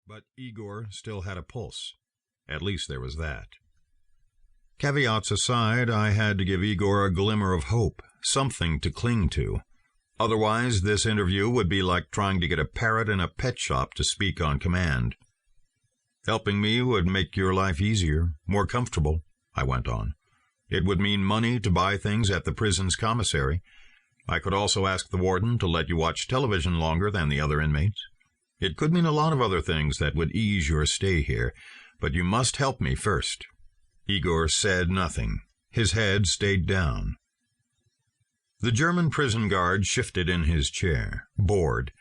But Igor still had a pulse. At least there was that. Caveats aside, I had to give Igor a glimmer of hope, something to cling to. Otherwise, this interview would be like trying to get a parrot in a pet shop to speak on command. Helping me would make your life easier, more comfortable, I went on. It would mean money to buy things at the prison's commissary. I could also ask the warden to let you watch television longer than the other inmates. It could mean a lot of other things that would ease your stay here, but you must help me first. Igor said nothing. His head stayed down. The German prison guard shifted in his chair, bored.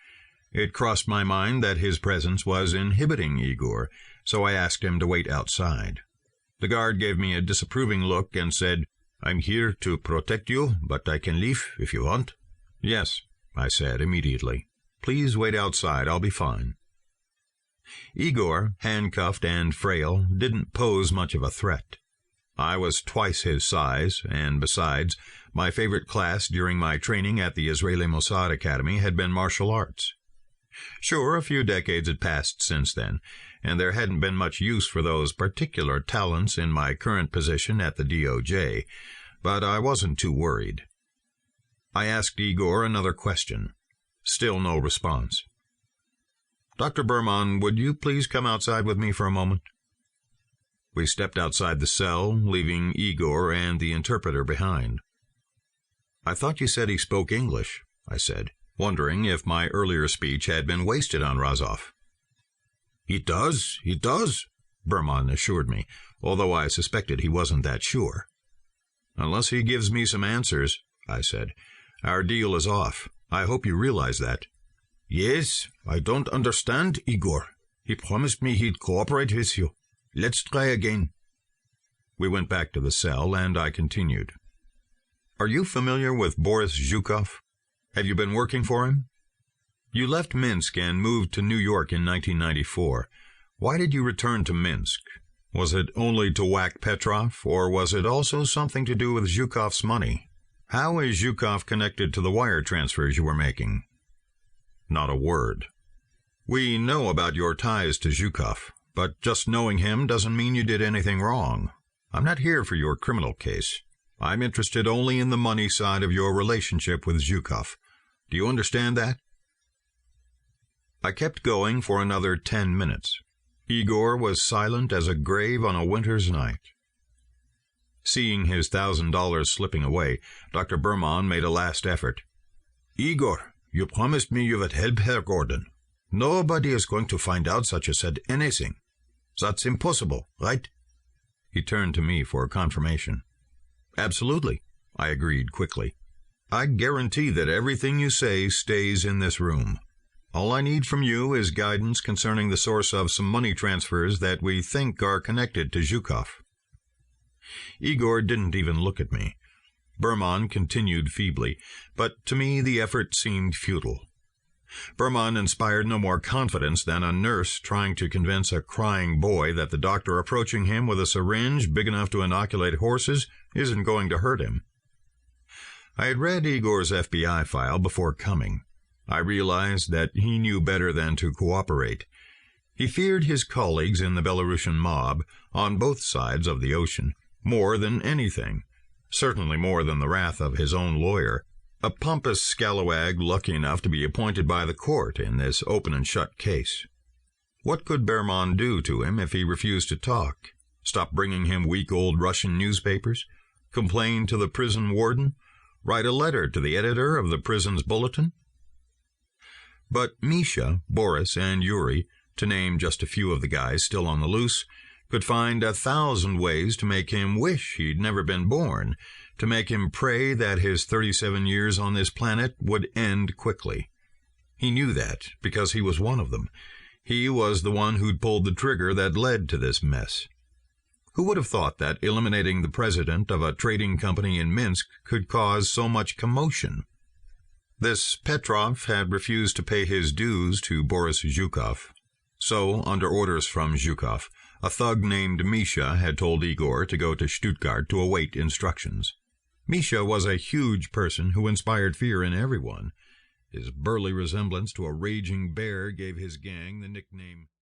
It crossed my mind that his presence was inhibiting Igor, so I asked him to wait outside. The guard gave me a disapproving look and said, "I'm here to protect you, but I can leave if you want." "Yes," I said immediately. "Please wait outside. I'll be fine." Igor, handcuffed and frail, didn't pose much of a threat. I was twice his size, and besides, my favorite class during my training at the Israeli Mossad Academy had been martial arts. Sure, a few decades had passed since then, and there hadn't been much use for those particular talents in my current position at the DOJ, but I wasn't too worried. I asked Igor another question. Still no response. "Dr. Berman, would you please come outside with me for a moment?" We stepped outside the cell, leaving Igor and the interpreter behind. "I thought you said he spoke English," I said, wondering if my earlier speech had been wasted on Razov. He does, Berman assured me, although I suspected he wasn't that sure. "Unless he gives me some answers," I said, "our deal is off. I hope you realize that." "Yes, I don't understand, Igor. He promised me he'd cooperate with you. Let's try again." We went back to the cell, and I continued. "Are you familiar with Boris Zhukov? Have you been working for him? You left Minsk and moved to New York in 1994. Why did you return to Minsk? Was it only to whack Petrov, or was it also something to do with Zhukov's money? How is Zhukov connected to the wire transfers you were making?" Not a word. "We know about your ties to Zhukov, but just knowing him doesn't mean you did anything wrong. I'm not here for your criminal case. I'm interested only in the money side of your relationship with Zhukov. Do you understand that?" I kept going for another 10 minutes. Igor was silent as a grave on a winter's night. Seeing his $1,000 slipping away, Dr. Berman made a last effort. "Igor, you promised me you would help Herr Gordon. Nobody is going to find out that you said anything. That's impossible, right?" He turned to me for confirmation. "Absolutely," I agreed quickly. "I guarantee that everything you say stays in this room. All I need from you is guidance concerning the source of some money transfers that we think are connected to Zhukov." Igor didn't even look at me. Berman continued feebly, but to me the effort seemed futile. Berman inspired no more confidence than a nurse trying to convince a crying boy that the doctor approaching him with a syringe big enough to inoculate horses isn't going to hurt him. I had read Igor's FBI file before coming. I realized that he knew better than to cooperate. He feared his colleagues in the Belarusian mob, on both sides of the ocean, more than anything, certainly more than the wrath of his own lawyer, a pompous scalawag lucky enough to be appointed by the court in this open-and-shut case. What could Berman do to him if he refused to talk? Stop bringing him weak old Russian newspapers? Complain to the prison warden? Write a letter to the editor of the prison's bulletin? But Misha, Boris, and Yuri, to name just a few of the guys still on the loose, could find 1,000 ways to make him wish he'd never been born, to make him pray that his 37 years on this planet would end quickly. He knew that, because he was one of them. He was the one who'd pulled the trigger that led to this mess. Who would have thought that eliminating the president of a trading company in Minsk could cause so much commotion? This Petrov had refused to pay his dues to Boris Zhukov. So, under orders from Zhukov, a thug named Misha had told Igor to go to Stuttgart to await instructions. Misha was a huge person who inspired fear in everyone. His burly resemblance to a raging bear gave his gang the nickname